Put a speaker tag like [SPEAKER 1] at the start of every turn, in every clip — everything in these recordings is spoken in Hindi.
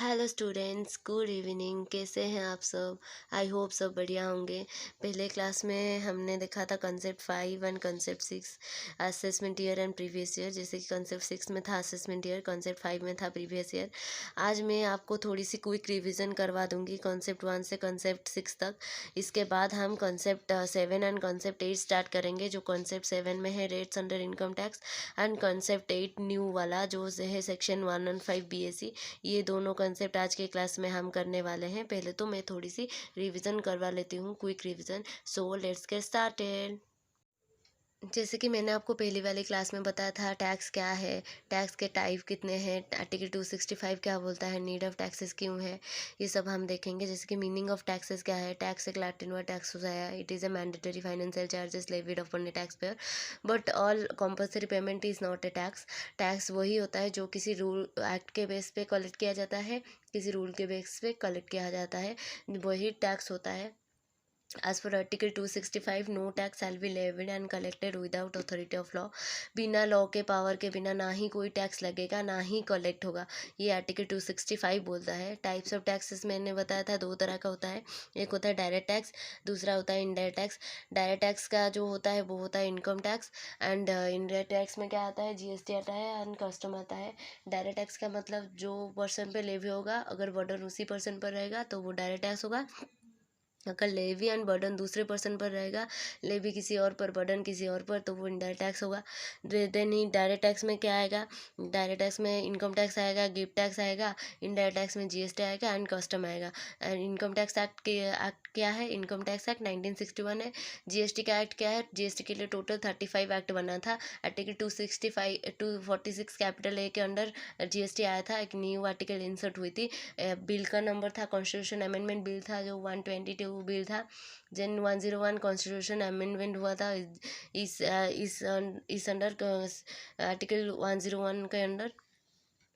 [SPEAKER 1] Hello students, good evening. कैसे हैं आप सब? आई होप सब बढ़िया होंगे। पहले क्लास में हमने देखा था concept 5 and concept 6, assessment year and previous year. जैसे कि कंसेप्ट 6 में था असेसमेंट ईयर, कंसेप्ट 5 में था प्रीवियस ईयर। आज मैं आपको थोड़ी सी क्विक रिवीजन करवा दूंगी कंसेप्ट 1 से कंसेप्ट 6 तक। इसके बाद हम कंसेप्ट 7 एंड कंसेप्ट 8 स्टार्ट करेंगे। जो कंसेप्ट 7 में है rates under income tax, and concept 8 new वाला जो है सेक्शन 115 BSE। ये दोनों कंसेप्ट आज के क्लास में हम करने वाले हैं। पहले तो मैं थोड़ी सी रिवीजन करवा लेती हूँ, quick revision. So let's get started. जैसे कि मैंने आपको पहली वाली क्लास में बताया था टैक्स क्या है, टैक्स के टाइप कितने हैं, आर्टिकल 265 क्या बोलता है, नीड ऑफ टैक्सेस क्यों है, ये सब हम देखेंगे। जैसे कि मीनिंग ऑफ टैक्सेस क्या है। टैक्स एक लैटिन वर्ड टैक्स होता है। It is a mandatory financial charges levied upon the tax payer, but all compulsory payment is not a tax. Tax वही होता है जो किसी रूल एक्ट के बेस पे कलेक्ट किया जाता है, किसी रूल के बेस पे कलेक्ट किया जाता है, वही टैक्स होता है। As per Article 265, no tax shall be levied and collected without authority of law। बिना लॉ के पावर के बिना ना ही कोई टैक्स लगेगा, ना ही कलेक्ट होगा। ये आर्टिकल 265 बोलता है। टाइप्स ऑफ टैक्सेस मैंने बताया था दो तरह का होता है। एक होता है डायरेक्ट टैक्स, दूसरा होता है इनडायरेक्ट टैक्स। डायरेक्ट टैक्स का जो होता है वो होता है income tax, and indirect tax में क्या आता है, GST आता है एंड कस्टम आता है। डायरेक्ट टैक्स का मतलब जो पर्सन पे लेवी होगा, अगर बर्डन उसी पर्सन पर रहेगा तो वो डायरेक्ट टैक्स होगा। अगर लेवी एंड बर्डन दूसरे पर्सन पर रहेगा, लेवी किसी और पर, बर्डन किसी और पर, तो वो इनडायरेक्ट टैक्स होगा। देन ही डायरेक्ट टैक्स में क्या आएगा, डायरेक्ट टैक्स में इनकम टैक्स आएगा, गिफ्ट टैक्स आएगा, इनडायरेक्ट टैक्स में GST आएगा एंड कस्टम आएगा। एंड इनकम टैक्स एक्ट क्या है, इनकम टैक्स एक्ट 1961 है। GST का एक्ट क्या है, GST के लिए टोटल 35 एक्ट बना था। आर्टिकल 265 246 कैपिटल ए के अंडर GST आया था। एक न्यू आर्टिकल इंसर्ट हुई थी। बिल का नंबर था, कॉन्स्टिट्यूशन अमेंडमेंट बिल था जो 122 बिल था। जन 101 कॉन्स्टिट्यूशन अमेंडमेंट हुआ था इस अंडर आर्टिकल 101 के अंडर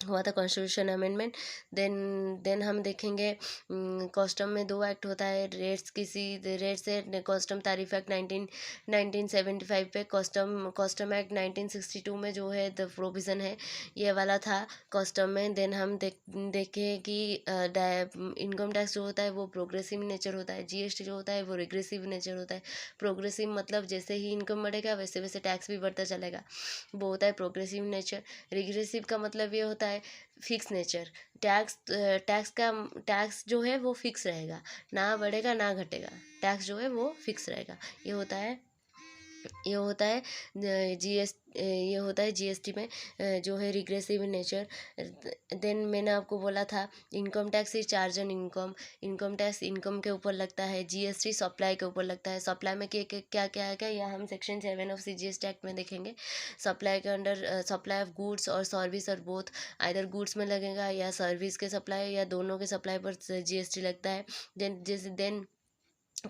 [SPEAKER 1] हुआ था कॉन्स्टिट्यूशन अमेंडमेंट। देन हम देखेंगे कस्टम में दो एक्ट होता है। रेट्स से कस्टम तारीफ एक्ट 1975 पे, कस्टम एक्ट 1962 में जो है द प्रोविज़न है, ये वाला था कस्टम में। देन हम देखें कि इनकम टैक्स जो होता है वो प्रोग्रेसिव नेचर होता है। GST जो होता है वो रिग्रेसिव नेचर होता है। प्रोग्रेसिव मतलब जैसे ही इनकम बढ़ेगा वैसे वैसे टैक्स भी बढ़ता चलेगा, वो होता है प्रोग्रेसिव नेचर। रिग्रेसिव का मतलब ये होता है फिक्स नेचर। टैक्स जो है वो फिक्स रहेगा, ना बढ़ेगा ना घटेगा। टैक्स जो है वो फिक्स रहेगा। ये होता है ये होता है ये होता है GST में जो है रिग्रेसिव नेचर। देन मैंने आपको बोला था income tax is charge on income. Income tax income के ऊपर लगता है। GST सप्लाई के ऊपर लगता है। सप्लाई में क्या क्या आएगा, यह हम सेक्शन 7 ऑफ CGST एक्ट में देखेंगे। सप्लाई के अंडर सप्लाई ऑफ गुड्स और सर्विस और बोथ, आइदर गुड्स में लगेगा या सर्विस के सप्लाई या दोनों के सप्लाई पर GST लगता है। देन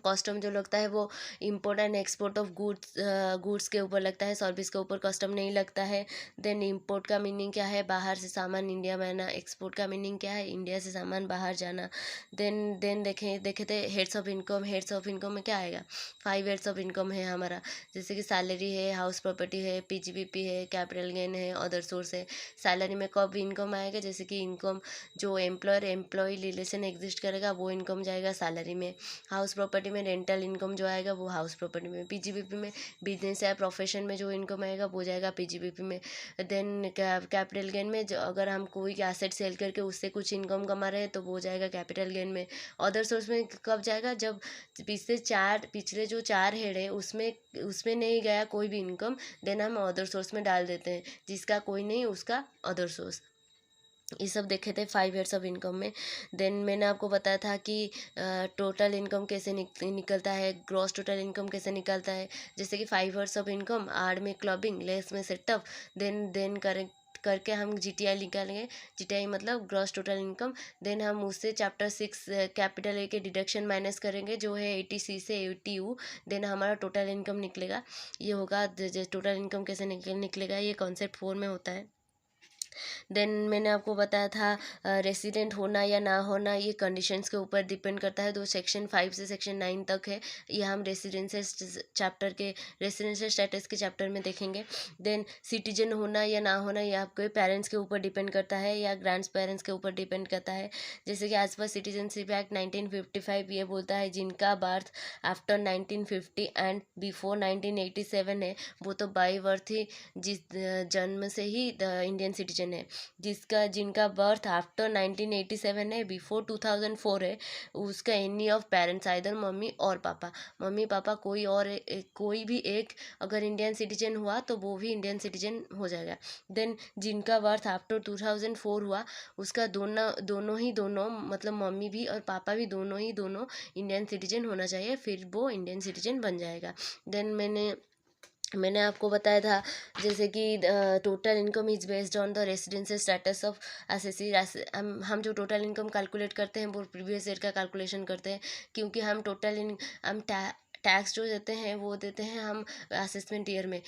[SPEAKER 1] कस्टम जो लगता है वो import and export of goods के ऊपर लगता है, सर्विस के ऊपर कस्टम नहीं लगता है। देन इम्पोर्ट का मीनिंग क्या है, बाहर से सामान इंडिया में आना। एक्सपोर्ट का मीनिंग क्या है, इंडिया से सामान बाहर जाना। देन देखे थे heads of income. Heads of income में क्या आएगा, 5 हेड्स ऑफ इनकम है हमारा। जैसे कि सैलरी है, हाउस प्रॉपर्टी है, PGBP है, कैपिटल गेन है, अदर सोर्स है। सैलरी में कब इनकम आएगा, जैसे कि इनकम जो एम्प्लॉयर एम्प्लॉय रिलेशन एग्जिस्ट करेगा वो इनकम जाएगा सैलरी में। हाउस प्रॉपर्टी में रेंटल इनकम जो आएगा वो हाउस प्रॉपर्टी में। PGBP में बिजनेस या प्रोफेशन में जो इनकम आएगा वो जाएगा PGBP में। देन कैपिटल गेन में जो अगर हम कोई एसेट सेल करके उससे कुछ इनकम कमा रहे हैं तो वो जाएगा कैपिटल गेन में। अदर सोर्स में कब जाएगा, जब पिछले जो 4 हेड है उसमें उसमें नहीं गया कोई भी इनकम, देन हम अदर सोर्स में डाल देते हैं। जिसका कोई नहीं उसका अदर सोर्स। ये सब देखे थे 5 ईयर्स ऑफ इनकम में। देन मैंने आपको बताया था कि टोटल इनकम कैसे निकलता है, ग्रॉस टोटल इनकम कैसे निकलता है। जैसे कि 5 ईयर्स ऑफ इनकम, आर में क्लबिंग, लेस में सेटअप, देन करके हम GTI निकालेंगे। GTI मतलब ग्रॉस टोटल इनकम। देन हम उससे चैप्टर 6 कैपिटल ए के डिडक्शन माइनस करेंगे जो है 80C से 80U। देन हमारा टोटल इनकम निकलेगा। ये होगा टोटल इनकम कैसे निकलेगा, ये कॉन्सेप्ट 4 में होता है। देन मैंने आपको बताया था रेसिडेंट होना या ना होना ये कंडीशंस के ऊपर डिपेंड करता है। तो सेक्शन 5 से सेक्शन 9 तक है, ये हम रेसिडेंशियल चैप्टर के रेसिडेंशियल स्टेटस के चैप्टर में देखेंगे। देन सिटीजन होना या ना होना ये आपके पेरेंट्स के ऊपर डिपेंड करता है या ग्रैंड पेरेंट्स के ऊपर डिपेंड करता है। जैसे कि एज पर सिटीजनशिप एक्ट 1955 ये बोलता है जिनका बर्थ आफ्टर 1950 एंड बिफोर 1987 है वो तो बाई बर्थ ही जिस जन्म से ही इंडियन सिटीजन है। जिनका बर्थ आफ्टर 1987 है, बिफोर 2004 है, उसका any of parents either mummy papa कोई भी एक अगर इंडियन सिटीजन हुआ तो वो भी इंडियन सिटीजन हो जाएगा। देन जिनका बर्थ आफ्टर 2004 हुआ उसका दोनों मतलब मम्मी भी और पापा भी दोनों इंडियन सिटीजन होना चाहिए, फिर वो इंडियन सिटीजन बन जाएगा। देन मैंने आपको बताया था जैसे कि total income is based on the residential status of SSC. हम जो टोटल इनकम कैलकुलेट करते हैं वो प्रीवियस ईयर का कैलकुलेशन करते हैं, क्योंकि हम टैक्स जो देते हैं वो देते हैं हम असेसमेंट ईयर में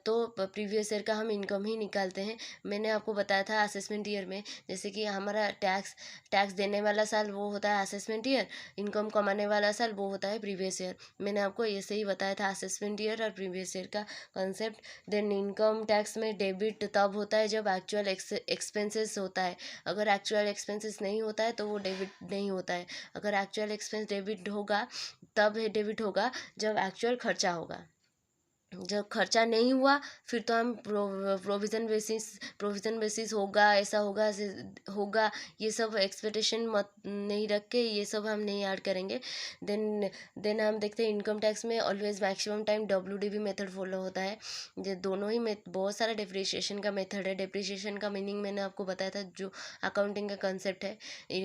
[SPEAKER 1] तो प्रीवियस ईयर का हम इनकम ही निकालते हैं। मैंने आपको बताया था असेसमेंट ईयर में जैसे कि हमारा टैक्स देने वाला साल वो होता है असेसमेंट ईयर, इनकम कमाने वाला साल वो होता है प्रीवियस ईयर। मैंने आपको ऐसे ही बताया था असेसमेंट ईयर और प्रीवियस ईयर का कॉन्सेप्ट। देन इनकम टैक्स में डेबिट तब होता है जब एक्चुअल एक्सपेंसेस होता है, अगर एक्चुअल एक्सपेंसेस नहीं होता है तो वो डेबिट नहीं होता है। अगर एक्चुअल एक्सपेंस डेबिट होगा तब डेबिट होगा जब एक्चुअल खर्चा होगा। जब खर्चा नहीं हुआ फिर तो हम प्रोविज़न बेसिस होगा, ऐसा होगा, ये सब एक्सपेक्टेशन मत नहीं रख के ये सब हम नहीं ऐड करेंगे। देन हम देखते हैं इनकम टैक्स में always maximum time WDV method follow होता है। ये दोनों ही बहुत सारा डिप्रिशिएशन का मेथड है। डिप्रिशिएशन का मीनिंग मैंने आपको बताया था जो अकाउंटिंग का कंसेप्ट है,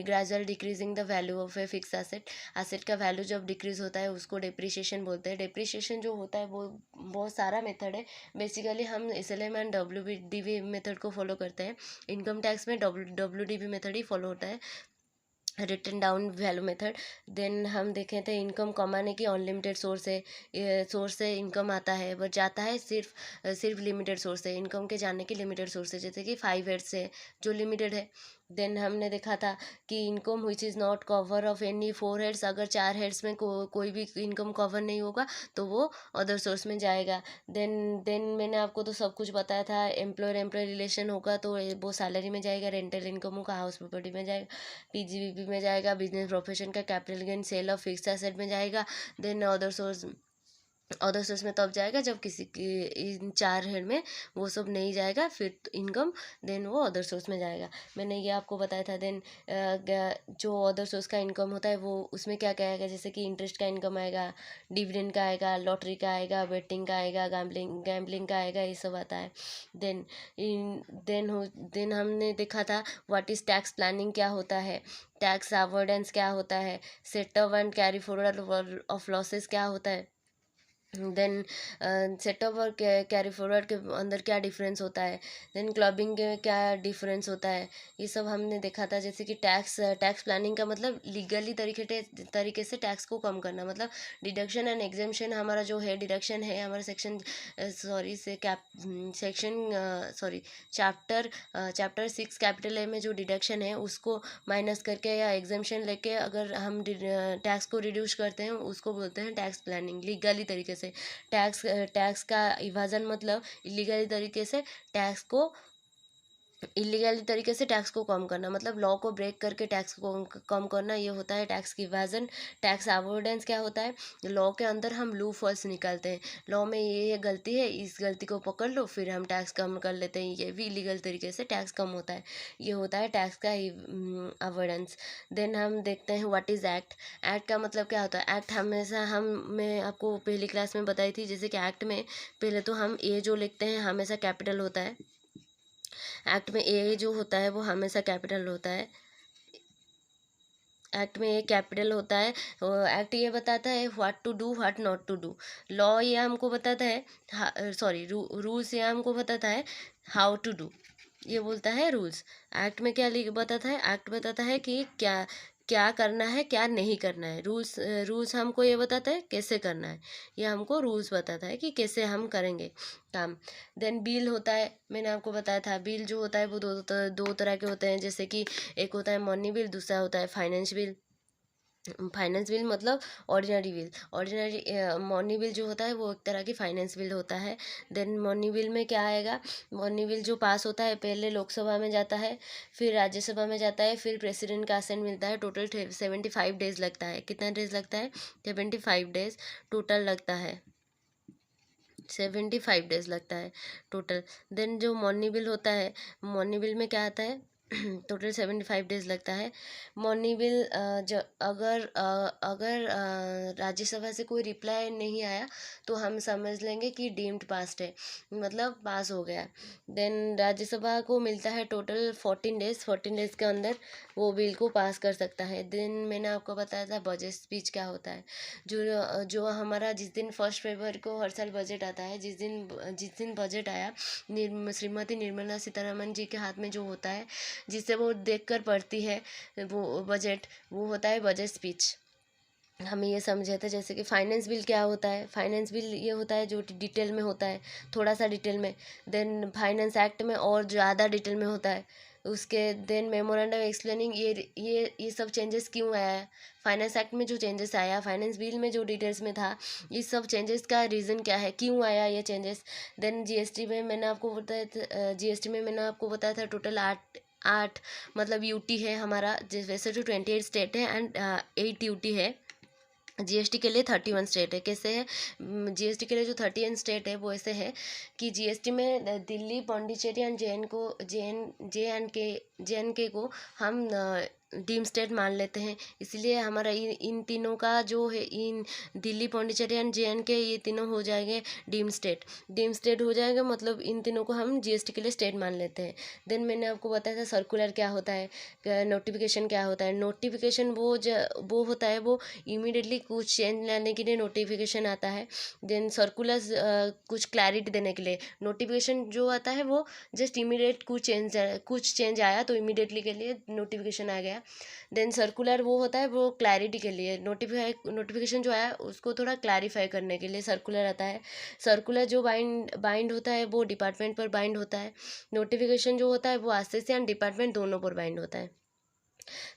[SPEAKER 1] gradual decreasing the value of a fix asset का वैल्यू जब डिक्रीज होता है उसको डिप्रिशिएशन बोलते हैं। डिप्रिशिएशन जो होता है वो बहुत सारा मेथड है, बेसिकली हम SLM एंड WDV मेथड को फॉलो करते हैं। इनकम टैक्स में WDV मेथड ही फॉलो होता है, written down value method. Then हम देखें थे इनकम कमाने की अनलिमिटेड सोर्स है, सोर्स से इनकम आता है बट जाता है सिर्फ लिमिटेड सोर्स है। इनकम के जाने की लिमिटेड सोर्स है जैसे कि 5 हेड्स से जो लिमिटेड है। देन हमने देखा था कि income which is not cover of any 4 heads, अगर 4 हेड्स में कोई भी इनकम कवर नहीं होगा तो वो अदर सोर्स में जाएगा। देन मैंने आपको तो सब कुछ बताया था। एम्प्लॉय रिलेशन होगा तो वो सैलरी में जाएगा, रेंटल इनकम होगा हाउस प्रॉपर्टी में जाएगा, PGBP में जाएगा, बिजनेस प्रोफेशन का capital gain sale of fix asset में जाएगा। देन अदर सोर्स में तब जाएगा जब किसी की इन 4 हेड में वो सब नहीं जाएगा, फिर इनकम देन वो अदर सोर्स में जाएगा। मैंने ये आपको बताया था। देन जो अदर सोर्स का इनकम होता है वो उसमें क्या क्या आएगा, जैसे कि इंटरेस्ट का इनकम आएगा, डिविडेंड का आएगा, लॉटरी का आएगा, बेटिंग का आएगा, गैम्बलिंग का आएगा, ये सब आता है। देन देन हमने देखा था व्हाट इज़ टैक्स प्लानिंग क्या होता है, टैक्स अवॉइडेंस क्या होता है, setup and carry forward of losses क्या होता है। देन सेटअप और कैरी फॉरवर्ड के अंदर क्या डिफरेंस होता है, देन क्लबिंग के क्या डिफरेंस होता है, ये सब हमने देखा था। जैसे कि टैक्स प्लानिंग का मतलब लीगली तरीके से टैक्स को कम करना, मतलब डिडक्शन एंड एग्जेम्पशन हमारा जो है डिडक्शन है हमारा चैप्टर 6 कैपिटल ए में जो डिडक्शन है उसको माइनस करके या एग्जेम्पशन लेके अगर हम टैक्स को रिड्यूस करते हैं उसको बोलते हैं टैक्स प्लानिंग। लीगली तरीके से टैक्स का इवाजन मतलब इलीगली तरीके से टैक्स को कम करना, मतलब लॉ को ब्रेक करके टैक्स को कम करना, ये होता है टैक्स की इवाजन। टैक्स अवॉइडेंस क्या होता है, लॉ के अंदर हम लूप होल्स निकालते हैं, लॉ में ये गलती है, इस गलती को पकड़ लो फिर हम टैक्स कम कर लेते हैं, ये भी इलीगल तरीके से टैक्स कम होता है, ये होता है टैक्स का अवॉइडेंस। देन हम देखते हैं व्हाट इज़ एक्ट का मतलब क्या होता है। एक्ट हमेशा मैं आपको पहली क्लास में बताई थी, जैसे कि एक्ट में पहले तो हम ए जो लिखते हैं हमेशा कैपिटल होता है, एक्ट में ए जो होता है वो हमेशा कैपिटल होता है, एक्ट में ए कैपिटल होता है। एक्ट ये बताता है what to do what not to do, law ये हमको बताता है रूल्स ये हमको बताता है हाउ टू डू, ये बोलता है रूल्स। एक्ट में क्या बताता है, एक्ट बताता है कि क्या क्या करना है क्या नहीं करना है। रूल्स हमको ये बताता है कैसे करना है, ये हमको रूल्स बताता है कि कैसे हम करेंगे काम। देन बिल होता है, मैंने आपको बताया था बिल जो होता है वो दो तरह के होते हैं, जैसे कि एक होता है मनी बिल, दूसरा होता है फाइनेंस बिल। फाइनेंस बिल मतलब ऑर्डिनरी बिल। मनी बिल जो होता है वो एक तरह की फाइनेंस बिल होता है। देन मनी बिल में क्या आएगा, मनी बिल जो पास होता है पहले लोकसभा में जाता है, फिर राज्यसभा में जाता है, फिर प्रेसिडेंट का असेंट मिलता है। टोटल 75 डेज लगता है। कितना डेज लगता है? 75 डेज टोटल लगता है। 75 डेज लगता है टोटल। देन जो मनी बिल होता है, मनी बिल में क्या आता है टोटल 75 डेज लगता है। मनी बिल अगर राज्यसभा से कोई रिप्लाई नहीं आया तो हम समझ लेंगे कि डीम्ड पास्ड है, मतलब पास हो गया। देन राज्यसभा को मिलता है टोटल 14 डेज। 14 डेज के अंदर वो बिल को पास कर सकता है। देन मैंने आपको बताया था बजट स्पीच क्या होता है। जो हमारा जिस दिन 1 फरवरी को हर साल बजट आता है, जिस दिन बजट आया, श्रीमती निर्मला सीतारमन जी के हाथ में जो होता है, जिससे वो देखकर पढ़ती है वो बजट, वो होता है बजट स्पीच। हमें ये समझे थे। जैसे कि फाइनेंस बिल क्या होता है, फाइनेंस बिल ये होता है जो डिटेल में होता है, थोड़ा सा डिटेल में। देन फाइनेंस एक्ट में और ज़्यादा डिटेल में होता है उसके। देन मेमोरेंडम एक्सप्लेनिंग ये सब चेंजेस क्यों आया है, फाइनेंस एक्ट में जो चेंजेस आया, फाइनेंस बिल में जो डिटेल्स में था, इस सब चेंजेस का रीज़न क्या है, क्यों आया ये चेंजेस। देन जीएसटी में मैंने आपको बताया था, टोटल आठ मतलब यूटी है हमारा। वैसे तो 28 स्टेट है एंड 8 यूटी है। जीएसटी के लिए 31 स्टेट है। कैसे है जीएसटी के लिए जो 31 स्टेट है वो ऐसे है कि जीएसटी में Delhi, Puducherry and J and के को हम डीम स्टेट मान लेते हैं। इसलिए हमारा इन तीनों का जो है, इन Delhi, Puducherry and J and K, ये तीनों हो जाएंगे डीम स्टेट। डीम स्टेट हो जाएगा मतलब इन तीनों को हम जीएसटी के लिए स्टेट मान लेते हैं। देन मैंने आपको बताया था सर्कुलर क्या होता है, नोटिफिकेशन क्या होता है। नोटिफिकेशन वो होता है, वो इमीडिएटली कुछ चेंज लाने के लिए नोटिफिकेशन आता है। देन सर्कुलर कुछ क्लैरिटी देने के लिए। नोटिफिकेशन जो आता है वो जस्ट इमीडिएट कुछ चेंज आया तो इमीडिएटली के लिए नोटिफिकेशन आ गया। देन सर्कुलर वो होता है वो क्लैरिटी के लिए। नोटिफिकेशन जो आया उसको थोड़ा क्लैरिफाई करने के लिए सर्कुलर आता है। सर्कुलर जो बाइंड होता है वो डिपार्टमेंट पर बाइंड होता है। नोटिफिकेशन जो होता है वो आरसीसी एंड डिपार्टमेंट दोनों पर बाइंड होता है।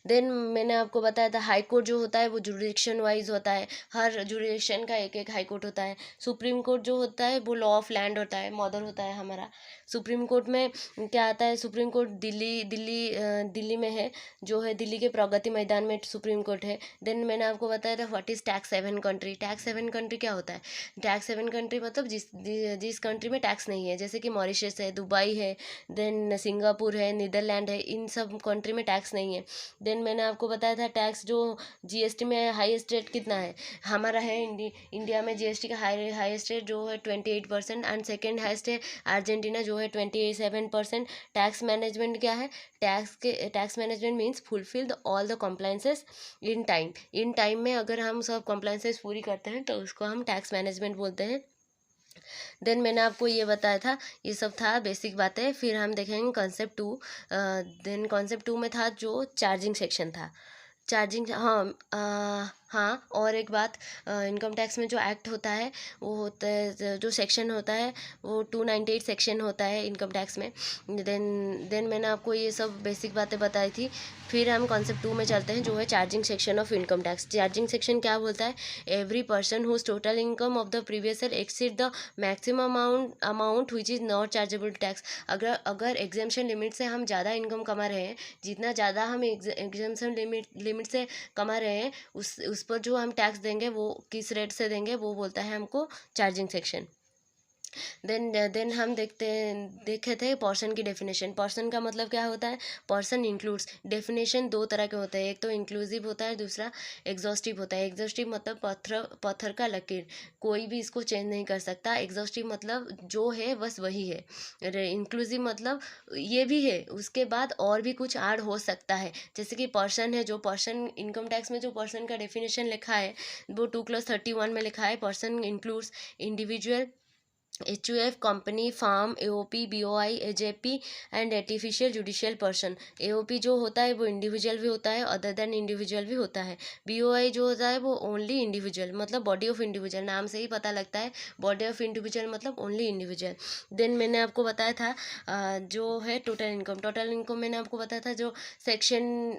[SPEAKER 1] देन मैंने आपको बताया था हाई कोर्ट जो होता है वो जुरिडिक्शन वाइज होता है। हर जुरिडिक्शन का एक एक हाई कोर्ट होता है। सुप्रीम कोर्ट जो होता है वो लॉ ऑफ लैंड होता है, मॉडल होता है हमारा। सुप्रीम कोर्ट में क्या आता है, सुप्रीम कोर्ट दिल्ली में है, जो है दिल्ली के प्रगति मैदान में सुप्रीम कोर्ट है। देन मैंने आपको बताया था what is tax haven country. Tax haven country क्या होता है, टैक्स हेवन कंट्री मतलब जिस कंट्री में टैक्स नहीं है, जैसे कि मॉरिशस है, दुबई है, देन सिंगापुर है, नीदरलैंड है, इन सब कंट्री में टैक्स नहीं है। देन मैंने आपको बताया था टैक्स जो जीएसटी में हाईएस्ट रेट कितना है हमारा है। इंडिया में जीएसटी का हाईएस्ट रेट जो है 28% एंड सेकेंड हाईएस्ट है अर्जेंटीना जो है 27%। टैक्स मैनेजमेंट क्या है, tax management means fulfil all the compliances in time. In time में अगर हम सब कॉम्प्लाइंसेस पूरी करते हैं तो उसको हम टैक्स मैनेजमेंट बोलते हैं। देन मैंने आपको ये बताया था, ये सब था बेसिक बातें। फिर हम देखेंगे कॉन्सेप्ट 2। देन कॉन्सेप्ट 2 में था जो चार्जिंग सेक्शन था। चार्जिंग, हाँ और एक बात, इनकम टैक्स में जो एक्ट होता है वो होता है, जो सेक्शन होता है वो 298 सेक्शन होता है इनकम टैक्स में। देन मैंने आपको ये सब बेसिक बातें बताई थी। फिर हम कॉन्सेप्ट 2 में चलते हैं जो है charging section of income tax. Charging section क्या बोलता है, every person whose total income of the previous year exceed the maximum amount which is not chargeable tax. अगर एग्जाम्शन लिमिट से हम ज़्यादा इनकम कमा रहे हैं, जितना ज़्यादा हम एग्जाम्शन लिमिट से कमा रहे हैं, उस पर जो हम टैक्स देंगे वो किस रेट से देंगे वो बोलता है हमको चार्जिंग सेक्शन। देन हम देखे थे पर्सन की डेफिनेशन। पर्सन का मतलब क्या होता है, पर्सन इंक्लूड्स। डेफिनेशन दो तरह के होते हैं, एक तो इंक्लूसिव होता है, दूसरा एग्जॉस्टिव होता है। एग्जॉस्टिव मतलब पत्थर का लकीर, कोई भी इसको चेंज नहीं कर सकता। एग्जॉस्टिव मतलब जो है बस वही है। इंक्लूसिव मतलब ये भी है, उसके बाद और भी कुछ ऐड हो सकता है। जैसे कि पर्सन है, जो पर्सन इनकम टैक्स में जो पर्सन का डेफिनेशन लिखा है वो 2 + 31 में लिखा है। Person includes individual HUF company, firm, AOP, BOI, AJP and artificial judicial person. AOP जो होता है वो इंडिविजुअल भी होता है, अदर देन इंडिविजुअल भी होता है। BOI जो होता है वो ओनली इंडिविजुअल, मतलब बॉडी ऑफ इंडिविजुअल, नाम से ही पता लगता है बॉडी ऑफ इंडिविजुअल मतलब ओनली इंडिविजुअल। देन मैंने आपको बताया था जो है टोटल इनकम। टोटल इनकम मैंने आपको बताया था जो सेक्शन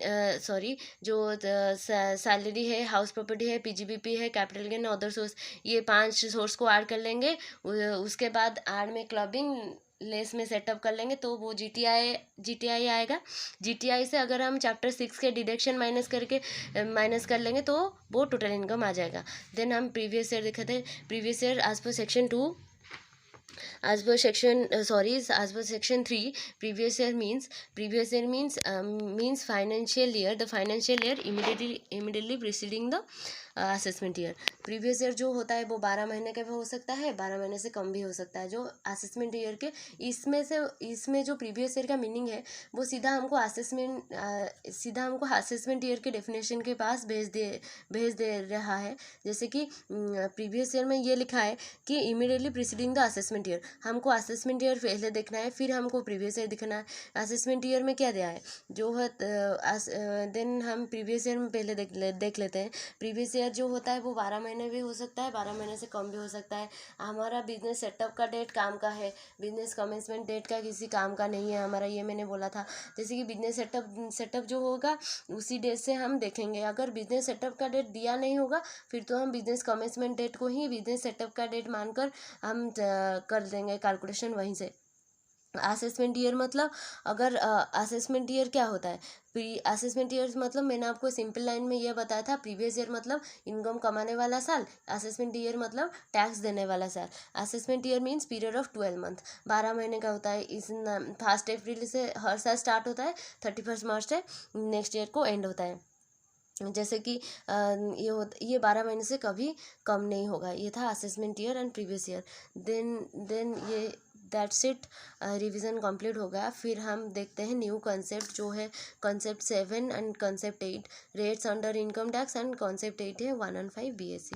[SPEAKER 1] जो सैलरी है, हाउस प्रॉपर्टी है, PGBP है, कैपिटल गेन, अदर सोर्स, ये 5 सोर्स को ऐड कर लेंगे। उसके बाद आर में क्लबिंग लेस में सेटअप कर लेंगे तो वो जीटीआई आएगा। जीटीआई से अगर हम चैप्टर 6 के डिडक्शन माइनस कर लेंगे तो वो टोटल इनकम आ जाएगा। देन हम प्रीवियस ईयर देखे थे। Previous year as per section 2, as per section 3, previous year means financial year, the financial year immediately preceding the assessment year. Previous year जो होता है वो 12 महीने का भी हो सकता है, 12 महीने से कम भी हो सकता है। जो असेसमेंट ईयर के इसमें जो प्रीवियस ईयर का मीनिंग है वो सीधा हमको असेसमेंट ईयर के डेफिनेशन के पास भेज दे रहा है। जैसे कि प्रीवियस ईयर में ये लिखा है कि immediately preceding the assessment year, हमको असेसमेंट ईयर पहले देखना है, फिर हमको प्रीवियस ईयर दिखना है। असेसमेंट ईयर में क्या दिया है जो है, देन हम प्रीवियस ईयर में पहले देख लेते हैं। प्रीवियस ईयर जो होता है वो 12 महीने भी हो सकता है, 12 महीने से कम भी हो सकता है। हमारा बिजनेस सेटअप का डेट काम का है, बिजनेस कमेंसमेंट डेट का किसी काम का नहीं है हमारा, ये मैंने बोला था। जैसे कि बिजनेस सेटअप जो होगा उसी डेट से हम देखेंगे। अगर बिजनेस सेटअप का डेट दिया नहीं होगा फिर तो हम बिजनेस कमेंसमेंट डेट को ही बिजनेस सेटअप का डेट मानकर हम कर देंगे कैलकुलेशन वहीं से। असेसमेंट ईयर मतलब, अगर असेसमेंट ईयर क्या होता है, प्री असेसमेंट ईयर मतलब मैंने आपको सिंपल लाइन में ये बताया था। प्रीवियस ईयर मतलब इनकम कमाने वाला साल, असेसमेंट ईयर मतलब टैक्स देने वाला साल। Assessment year means period of 12 month, 12 महीने का होता है। इस 1 अप्रैल से हर साल स्टार्ट होता है, 31 मार्च से नेक्स्ट ईयर को एंड होता है। जैसे कि ये 12 महीने से कभी कम नहीं होगा। ये था assessment year and previous year. Then ये दैट्स इट, रिवीजन कंप्लीट हो गया। फिर हम देखते हैं न्यू कॉन्सेप्ट जो है concept 7 and concept 8, rates under income tax, and concept 8 है 1 and 5 BSc।